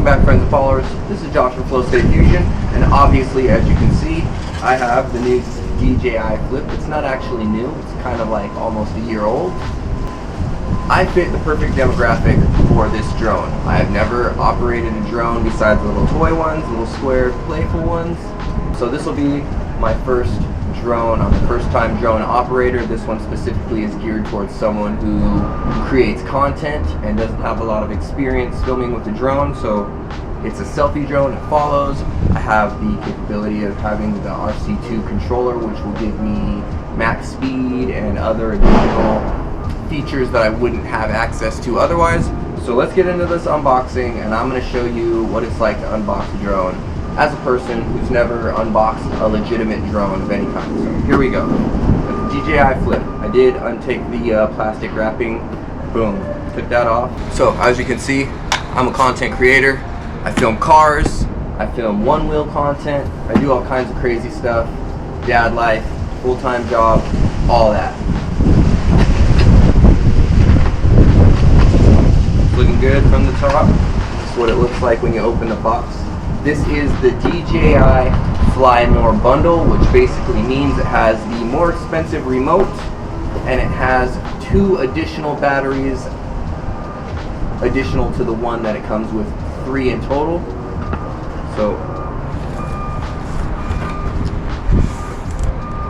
Welcome back, friends and followers. This is Josh from Flow State Fusion, and obviously, as you can see, I have the new DJI Flip. It's not actually new, it's kind of like almost a year old. I fit the perfect demographic for this drone. I have never operated a drone besides the little toy ones, little square playful ones. So this will be my first drone. I'm a first-time drone operator. This one specifically is geared towards someone who creates content and doesn't have a lot of experience filming with the drone. So it's a selfie drone. It follows. I have the capability of having the RC2 controller, which will give me max speed and other additional features that I wouldn't have access to otherwise. So let's get into this unboxing, and I'm going to show you what it's like to unbox a drone as a person who's never unboxed a legitimate drone of any kind. So here we go. With the DJI Flip, I did untake the plastic wrapping. Boom, took that off. So as you can see, I'm a content creator. I film cars, I film one-wheel content, I do all kinds of crazy stuff, dad life, full-time job, all that. Looking good from the top. This is what it looks like when you open the box. This is the DJI Fly More bundle, which basically means it has the more expensive remote and it has 2 additional batteries, additional to the one that it comes with, 3 in total. So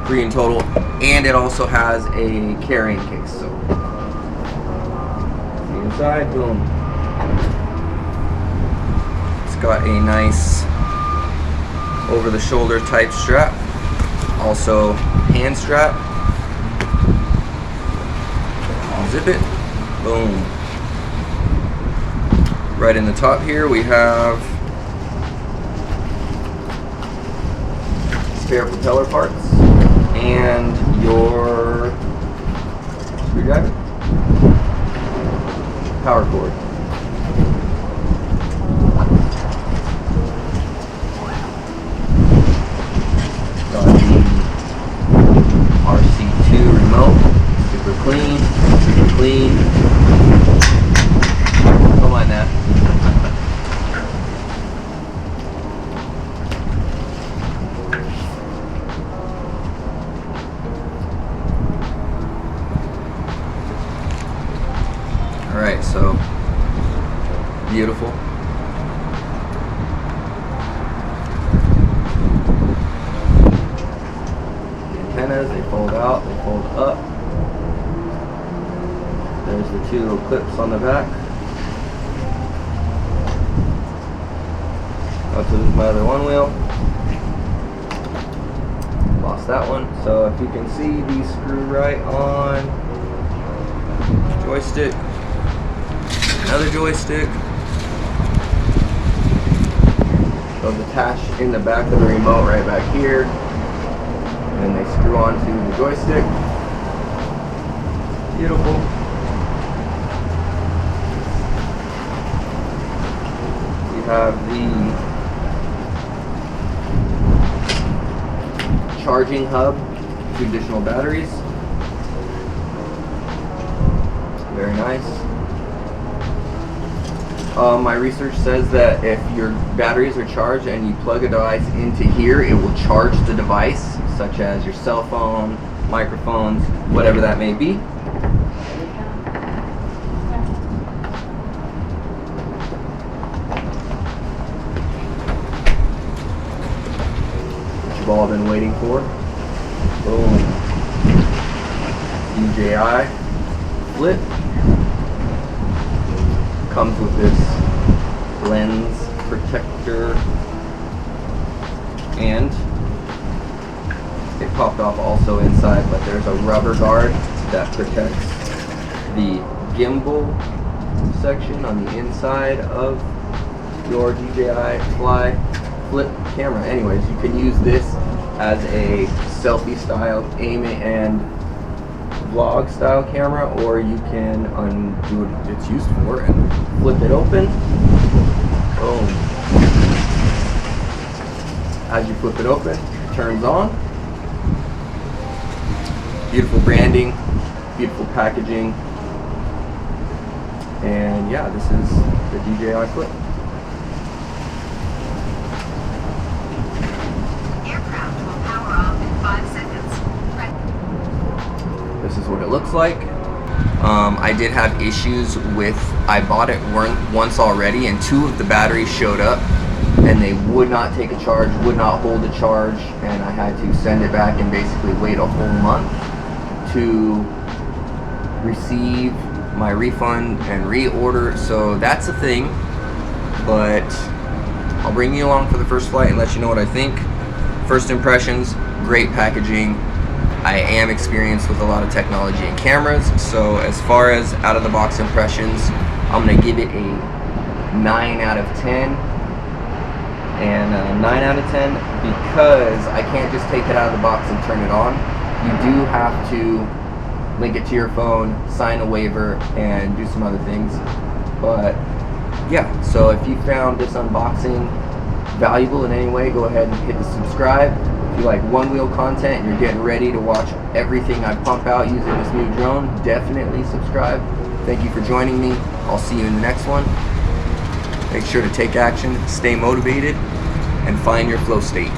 3 in total, and it also has a carrying case. So the inside, boom. Got a nice over-the-shoulder type strap, also hand strap. Zip it, boom. Right in the top here we have spare propeller parts and your screwdriver, power cord. RC2 remote, super clean, super clean. Don't mind that. Alright, so beautiful. Antennas, they fold out, they fold up. There's the 2 little clips on the back. Oh, so this is my other one wheel. Lost that one. So if you can see, these screw right on. Joystick. Another joystick. Those attach in the back of the remote right back here. And they screw onto the joystick. Beautiful. We have the charging hub, 2 additional batteries. Very nice. My research says that if your batteries are charged and you plug a device into here, it will charge the device, such as your cell phone, microphones, whatever that may be. Which you've all been waiting for. Boom. DJI Flip. Comes with this lens protector, and it popped off also inside, but there's a rubber guard that protects the gimbal section on the inside of your DJI Fly Flip camera. Anyways, you can use this as a selfie style, aim it and vlog style camera, or you can undo what it's used for and flip it open. Boom. As you flip it open, it turns on. Beautiful branding, beautiful packaging, and yeah, this is the DJI Flip. what it looks like. I did have issues with, I bought it once already, and 2 of the batteries showed up and they would not take a charge, would not hold a charge, and I had to send it back and basically wait a whole month to receive my refund and reorder. So that's a thing, but I'll bring you along for the first flight and let you know what I think. First impressions, great packaging. I am experienced with a lot of technology and cameras, so as far as out of the box impressions, I'm gonna give it a 9 out of 10. And 9 out of 10 because I can't just take it out of the box and turn it on. You do have to link it to your phone, sign a waiver, and do some other things. But yeah, so if you found this unboxing valuable in any way, go ahead and hit the subscribe. If you like one-wheel content and you're getting ready to watch everything I pump out using this new drone, definitely subscribe. Thank you for joining me. I'll see you in the next one. Make sure to take action, stay motivated, and find your flow state.